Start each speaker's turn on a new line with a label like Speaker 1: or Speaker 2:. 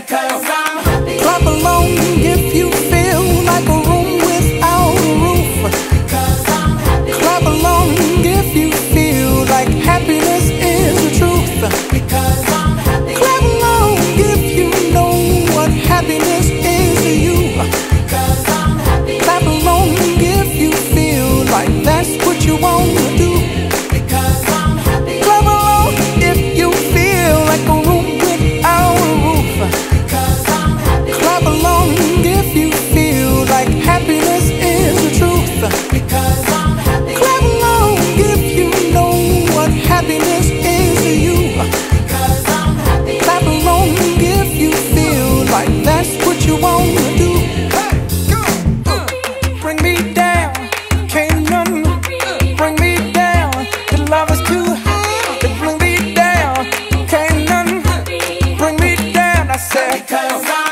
Speaker 1: because I'm happy.
Speaker 2: Clap along if you feel like a room without a roof.
Speaker 1: Because I'm happy.
Speaker 2: Clap along if you feel like happiness is the truth.
Speaker 1: Because I'm happy.
Speaker 2: Clap along if you know what happiness is to you.
Speaker 1: Because I'm happy.
Speaker 2: Clap along if you feel like that's what you want to do.
Speaker 1: Because I'm happy.
Speaker 2: Clap along if you feel like a room without a roof.
Speaker 1: Because I'm happy.
Speaker 2: Clap along if you feel like happiness is the truth.
Speaker 1: Because I'm happy.
Speaker 2: Clap along if you know what happiness is to you.
Speaker 1: Because I'm happy.
Speaker 2: Clap along if you feel like that's what you want to do. Bring me down, can't none bring me down. The love is too high to bring me down. Can't none bring me down. I said,
Speaker 1: Because I'm